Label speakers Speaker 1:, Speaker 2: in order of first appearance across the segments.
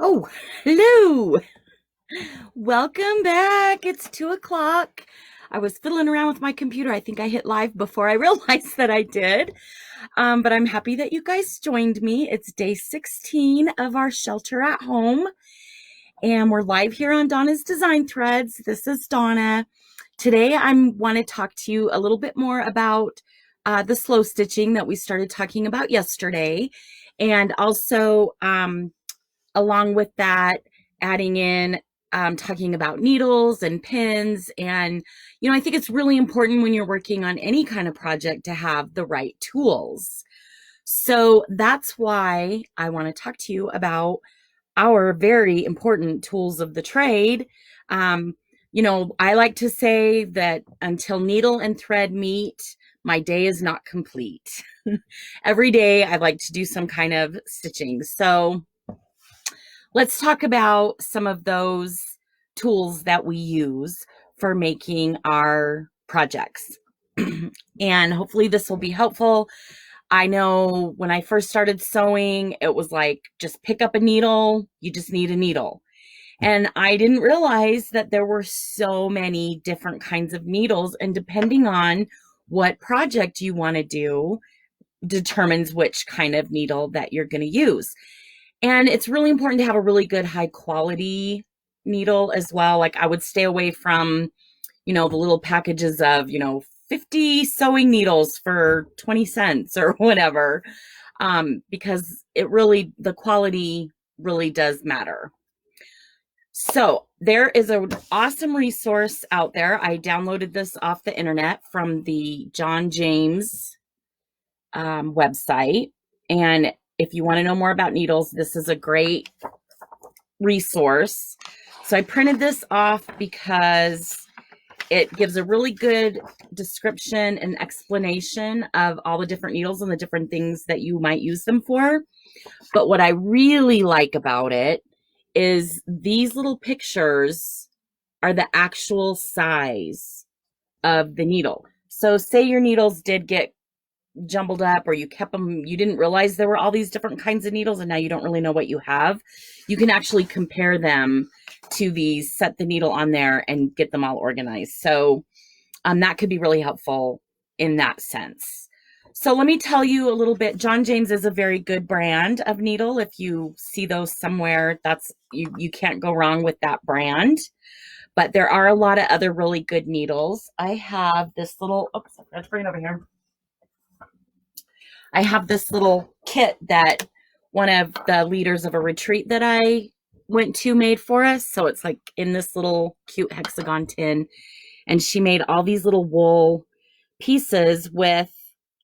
Speaker 1: Oh, hello. Welcome back. It's 2 o'clock. I was fiddling around with my computer. I think I hit live before I realized that I did. But I'm happy that you guys joined me. It's day 16 of our shelter at home, and we're live here on Donna's Design Threads. This is Donna. Today, I want to talk to you a little bit more about the slow stitching that we started talking about yesterday, and also along with that, adding in talking about needles and pins. And, I think it's really important when you're working on any kind of project to have the right tools. So that's why I want to talk to you about our very important tools of the trade. I like to say that until needle and thread meet, my day is not complete. Every day I like to do some kind of stitching. So let's talk about some of those tools that we use for making our projects. And hopefully this will be helpful. I know when I first started sewing, it was like, just pick up a needle. You just need a needle. And I didn't realize that there were so many different kinds of needles, and depending on what project you want to do determines which kind of needle that you're going to use. And it's really important to have a really good high quality needle as well. Like, I would stay away from, the little packages of, 50 sewing needles for 20 cents or whatever, because the quality really does matter. So there is an awesome resource out there. I downloaded this off the internet from the John James website. And if you want to know more about needles, this is a great resource. So I printed this off because it gives a really good description and explanation of all the different needles and the different things that you might use them for. But what I really like about it is these little pictures are the actual size of the needle. So say your needles did get jumbled up, or you kept them, you didn't realize there were all these different kinds of needles, and now you don't really know what you have. You can actually compare them to these, set the needle on there, and get them all organized. So that could be really helpful in that sense. So let me tell you a little bit. John James is a very good brand of needle. If you see those somewhere, that's you can't go wrong with that brand. But there are a lot of other really good needles. I have this little, let's bring it over here. I have this little kit that one of the leaders of a retreat that I went to made for us. So it's like in this little cute hexagon tin. And she made all these little wool pieces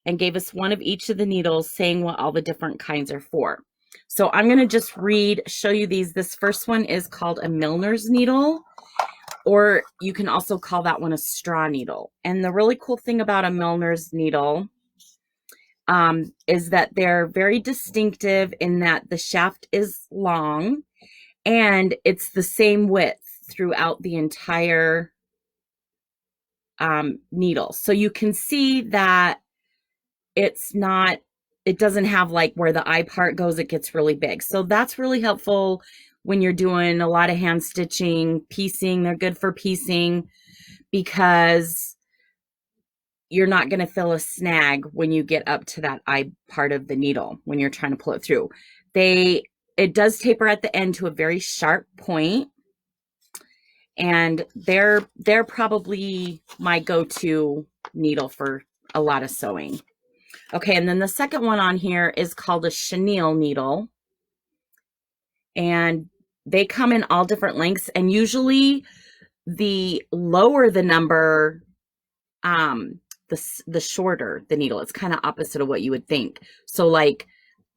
Speaker 1: and gave us one of each of the needles, saying what all the different kinds are for. So I'm going to just show you these. This first one is called a milliner's needle, or you can also call that one a straw needle. And the really cool thing about a milliner's needle is that they're very distinctive in that the shaft is long and it's the same width throughout the entire needle. So you can see that it doesn't have like where the eye part goes, it gets really big. So that's really helpful when you're doing a lot of hand stitching, piecing. They're good for piecing because you're not going to feel a snag when you get up to that eye part of the needle when you're trying to pull it through. It does taper at the end to a very sharp point, and they're probably my go-to needle for a lot of sewing. Okay, and then the second one on here is called a chenille needle, and they come in all different lengths, and usually the lower the number, the shorter the needle. It's kind of opposite of what you would think. So like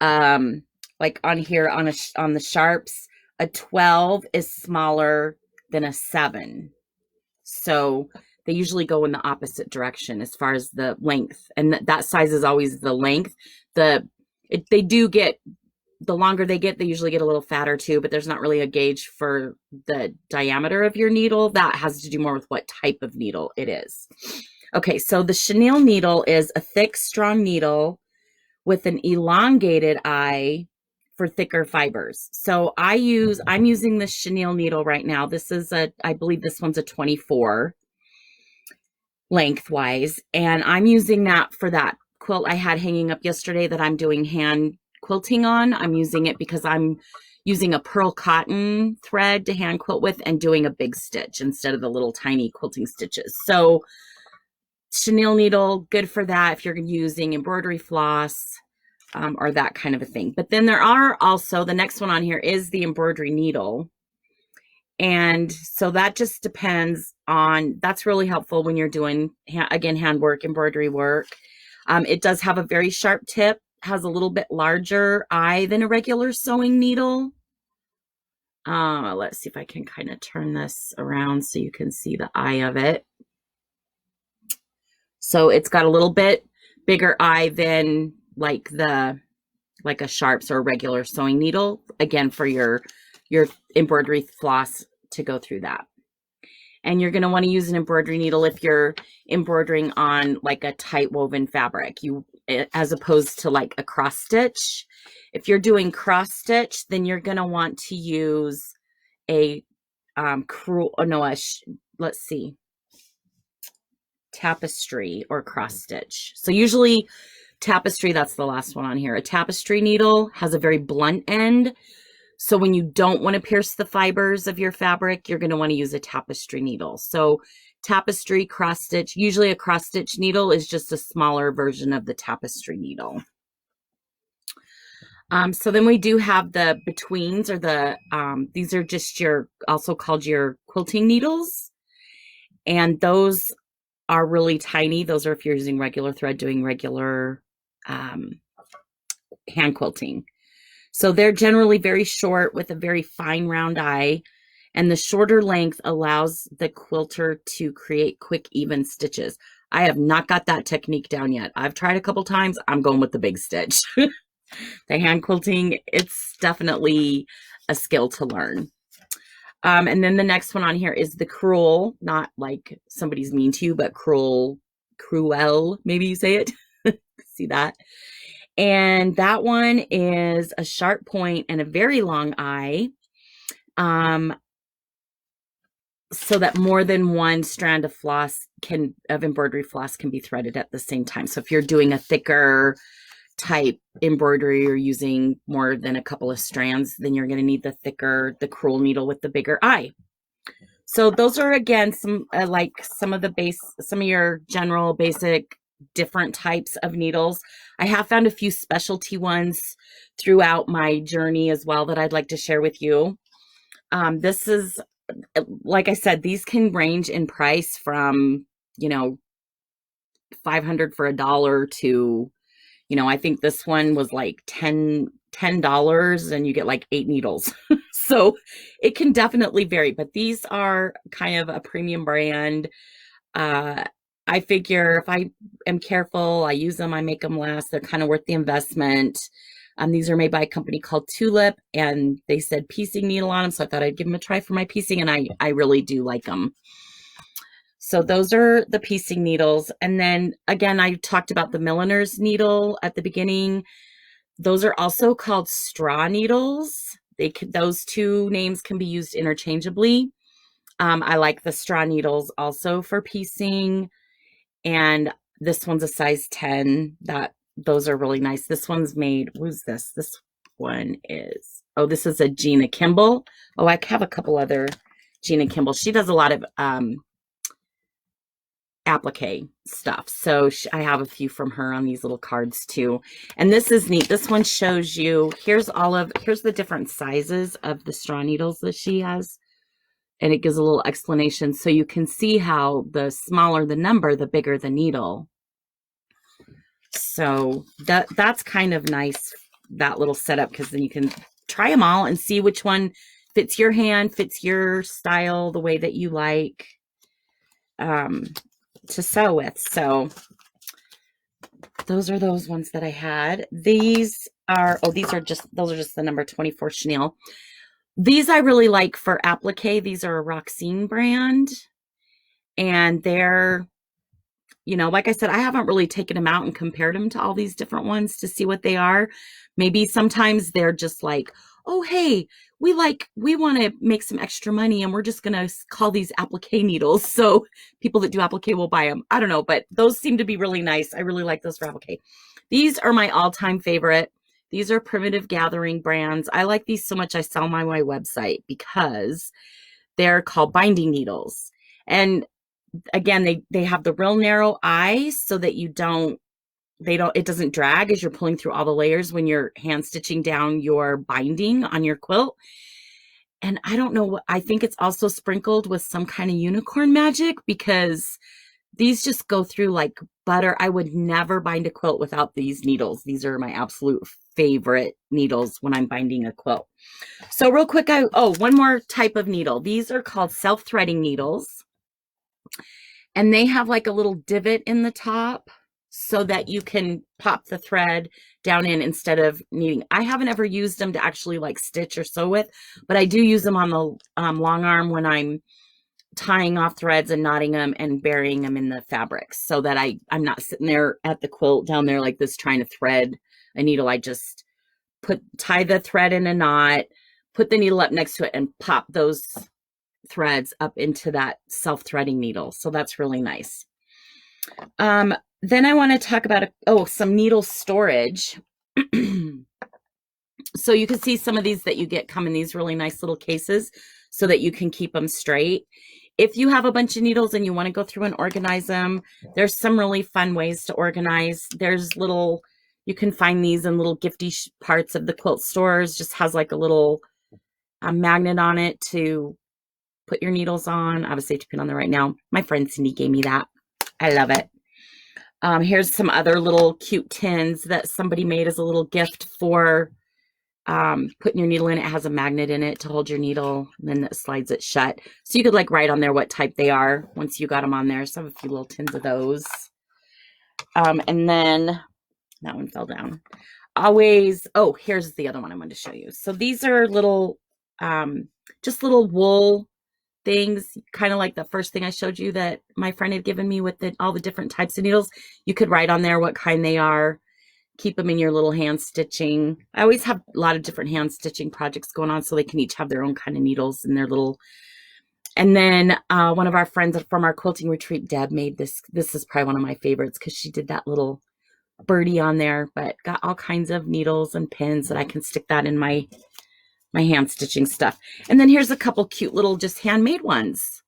Speaker 1: on here on the sharps, a 12 is smaller than a 7. So they usually go in the opposite direction as far as the length, and that size is always the length. The longer they get, they usually get a little fatter too, but there's not really a gauge for the diameter of your needle. That has to do more with what type of needle it is. Okay, so the chenille needle is a thick, strong needle with an elongated eye for thicker fibers. So I'm using the chenille needle right now. This is I believe this one's a 24 lengthwise. And I'm using that for that quilt I had hanging up yesterday that I'm doing hand quilting on. I'm using it because I'm using a pearl cotton thread to hand quilt with and doing a big stitch instead of the little tiny quilting stitches. So chenille needle, good for that if you're using embroidery floss or that kind of a thing. But then there are also, the next one on here is the embroidery needle. And so that just depends on, that's really helpful when you're doing, again, handwork, embroidery work. It does have a very sharp tip, has a little bit larger eye than a regular sewing needle. Let's see if I can kind of turn this around so you can see the eye of it. So it's got a little bit bigger eye than like a sharps or a regular sewing needle, again, for your embroidery floss to go through that. And you're going to want to use an embroidery needle if you're embroidering on like a tight woven fabric, as opposed to like a cross stitch. If you're doing cross stitch, then you're going to want to use a let's see, tapestry or cross stitch. So usually tapestry, that's the last one on here. A tapestry needle has a very blunt end. So when you don't want to pierce the fibers of your fabric, you're going to want to use a tapestry needle. So tapestry, cross stitch, usually a cross stitch needle is just a smaller version of the tapestry needle. So then we do have the betweens, or the, these are just also called your quilting needles. And those are really tiny. Those are if you're using regular thread doing regular hand quilting. So they're generally very short with a very fine round eye, and the shorter length allows the quilter to create quick, even stitches. I have not got that technique down yet. I've tried a couple times. I'm going with the big stitch. The hand quilting, it's definitely a skill to learn. And then the next one on here is the cruel, not like somebody's mean to you, but cruel, maybe you say it. See that? And that one is a sharp point and a very long eye, so that more than one strand of embroidery floss can be threaded at the same time. So if you're doing a thicker type embroidery or using more than a couple of strands, then you're going to need the cruel needle with the bigger eye. So those are, again, some some of your general basic different types of needles. I have found a few specialty ones throughout my journey as well that I'd like to share with you. This is, like I said, these can range in price from, $500 for $1 to, I think this one was like $10 and you get like 8 needles. So it can definitely vary, but these are kind of a premium brand. I figure if I am careful, I use them, I make them last, they're kind of worth the investment. These are made by a company called Tulip, and they said piecing needle on them, so I thought I'd give them a try for my piecing, and I really do like them. So those are the piecing needles. And then again, I talked about the milliner's needle at the beginning. Those are also called straw needles. Those two names can be used interchangeably. I like the straw needles also for piecing. And this one's a size 10. Those are really nice. This one's made, who's this? This one is, this is a Gina Kimball. Oh, I have a couple other Gina Kimball. She does a lot of applique stuff. So I have a few from her on these little cards too. And this is neat. This one shows you, here's the different sizes of the straw needles that she has. And it gives a little explanation so you can see how the smaller the number, the bigger the needle. So that's kind of nice, that little setup, because then you can try them all and see which one fits your hand, fits your style, the way that you like to sew with. So those are those ones that I had. Those are just the number 24 chenille. These I really like for applique. These are a Roxine brand, and they're you know, like I said, I haven't really taken them out and compared them to all these different ones to see what they are. Maybe sometimes they're just like, oh, hey, we want to make some extra money and we're just going to call these applique needles. So people that do applique will buy them. I don't know, but those seem to be really nice. I really like those for applique. These are my all-time favorite. These are Primitive Gathering brands. I like these so much I sell them on my website because they're called binding needles. And again, they have the real narrow eyes so that it doesn't drag as you're pulling through all the layers when you're hand stitching down your binding on your quilt. And I don't know what, I think it's also sprinkled with some kind of unicorn magic because these just go through like butter. I would never bind a quilt without these needles. These are my absolute favorite needles when I'm binding a quilt. So real quick, one more type of needle. These are called self-threading needles. And they have like a little divot in the top so that you can pop the thread down in instead of needing. I haven't ever used them to actually like stitch or sew with, but I do use them on the long arm when I'm tying off threads and knotting them and burying them in the fabric so that I'm not sitting there at the quilt down there like this trying to thread a needle. I just tie the thread in a knot, put the needle up next to it and pop those threads up into that self-threading needle. So that's really nice. Then I want to talk about some needle storage. So you can see some of these that you get come in these really nice little cases so that you can keep them straight. If you have a bunch of needles and you want to go through and organize them, there's some really fun ways to organize. You can find these in little gifty parts of the quilt stores. Just has like a little magnet on it to put your needles on. I have a safety pin on there right now. My friend Cindy gave me that. I love it. Here's some other little cute tins that somebody made as a little gift for putting your needle in. It has a magnet in it to hold your needle, and then that slides it shut. So you could like write on there what type they are once you got them on there. So I have a few little tins of those. And then that one fell down. Here's the other one I wanted to show you. So these are little, just little wool things, kind of like the first thing I showed you that my friend had given me with all the different types of needles. You could write on there what kind they are, keep them in your little hand stitching. I always have a lot of different hand stitching projects going on, so they can each have their own kind of needles in their little. And then one of our friends from our quilting retreat, Deb, made this. This is probably one of my favorites because she did that little birdie on there, but got all kinds of needles and pins that I can stick that in my hand stitching stuff. And then here's a couple cute little just handmade ones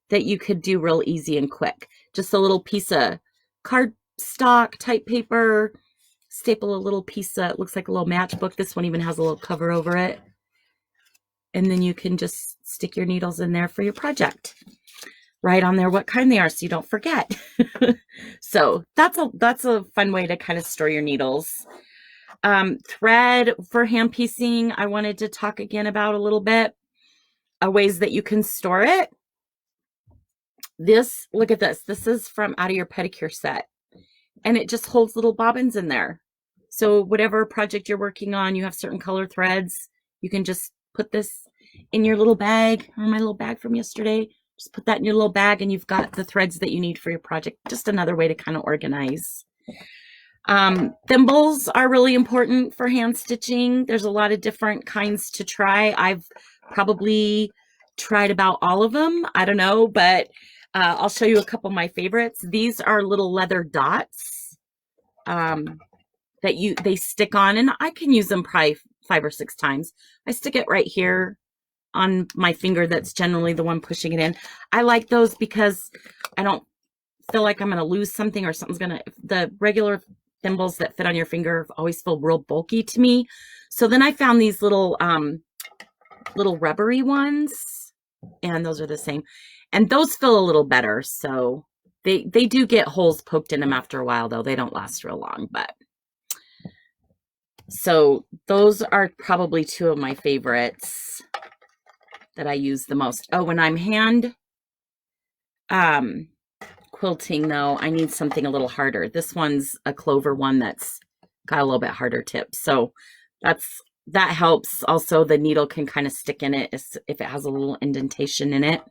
Speaker 1: that you could do real easy and quick. Just a little piece of cardstock type paper, staple a little piece of, it looks like a little matchbook. This one even has a little cover over it. And then you can just stick your needles in there for your project. Write on there what kind they are so you don't forget. So that's a fun way to kind of store your needles. Thread for hand piecing, I wanted to talk again about a little bit. Ways that you can store it. Look at this. This is from Out of Your Pedicure set. And it just holds little bobbins in there. So whatever project you're working on, you have certain color threads, you can just put this in your little bag, or my little bag from yesterday. Just put that in your little bag and you've got the threads that you need for your project. Just another way to kind of organize. Thimbles are really important for hand stitching. There's a lot of different kinds to try. I've probably tried about all of them. I don't know, but I'll show you a couple of my favorites. These are little leather dots that they stick on, and I can use them probably 5 or 6 times. I stick it right here on my finger. That's generally the one pushing it in. I like those because I don't feel like I'm going to lose something or something's going to, the regular thimbles that fit on your finger always feel real bulky to me. So then I found these little rubbery ones, and those are the same. And those feel a little better. So they do get holes poked in them after a while, though. They don't last real long, but. So those are probably 2 of my favorites that I use the most. Oh, when I'm hand quilting, though, I need something a little harder. This one's a clover one that's got a little bit harder tip. So that helps. Also, the needle can kind of stick in it if it has a little indentation in it.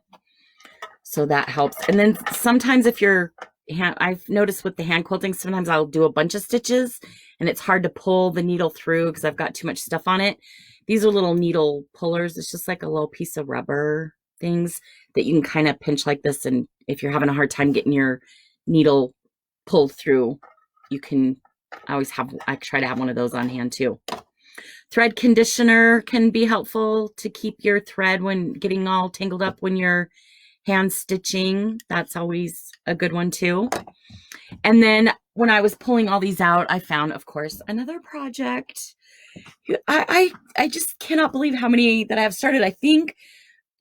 Speaker 1: So that helps. And then sometimes if you're I've noticed with the hand quilting, sometimes I'll do a bunch of stitches and it's hard to pull the needle through because I've got too much stuff on it. These are little needle pullers. It's just like a little piece of rubber things that you can kind of pinch like this. And if you're having a hard time getting your needle pulled through, you can I try to have one of those on hand too. Thread conditioner can be helpful to keep your thread when getting all tangled up when you're hand stitching. That's always a good one too. And then when I was pulling all these out, I found, of course, another project. I just cannot believe how many that I have started. I think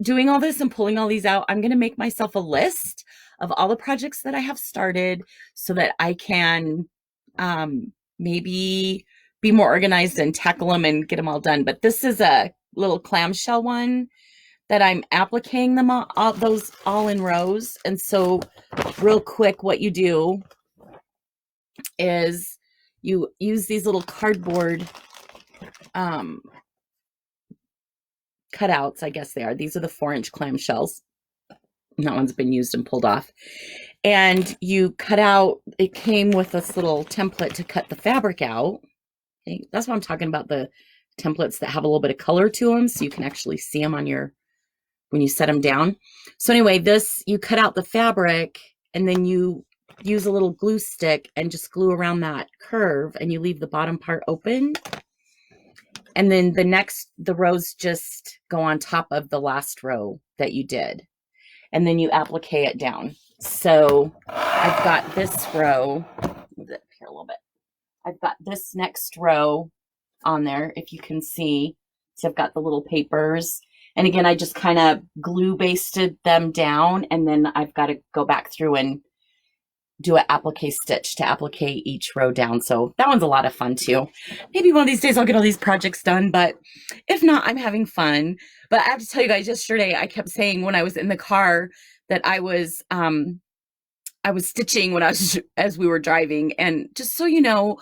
Speaker 1: doing all this and pulling all these out, I'm going to make myself a list of all the projects that I have started so that I can maybe be more organized and tackle them and get them all done. But this is a little clamshell one that I'm appliquing them those all in rows. And so real quick, what you do is you use these little cardboard cutouts, I guess they are. These are the 4-inch clamshells. And that one's been used and pulled off. And you cut out, it came with this little template to cut the fabric out. Okay? That's what I'm talking about, the templates that have a little bit of color to them so you can actually see them on your, when you set them down. So anyway, this, you cut out the fabric and then you use a little glue stick and just glue around that curve and you leave the bottom part open. And then the rows just go on top of the last row that you did. And then you applique it down. So I've got this row, move it here a little bit. I've got this next row on there, if you can see. So I've got the little papers. And again, I just kind of glue basted them down. And then I've got to go back through and do an applique stitch to applique each row down. So that one's a lot of fun too. Maybe one of these days I'll get all these projects done, but if not, I'm having fun. But I have to tell you guys, yesterday I kept saying when I was in the car that I was stitching as we were driving. And just so you know,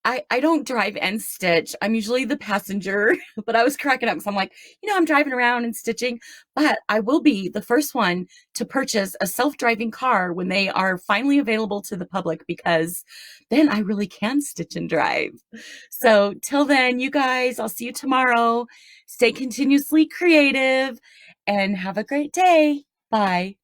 Speaker 1: I don't drive and stitch. I'm usually the passenger, but I was cracking up because I'm like, I'm driving around and stitching, but I will be the first one to purchase a self-driving car when they are finally available to the public, because then I really can stitch and drive. So till then, you guys, I'll see you tomorrow. Stay continuously creative and have a great day. Bye.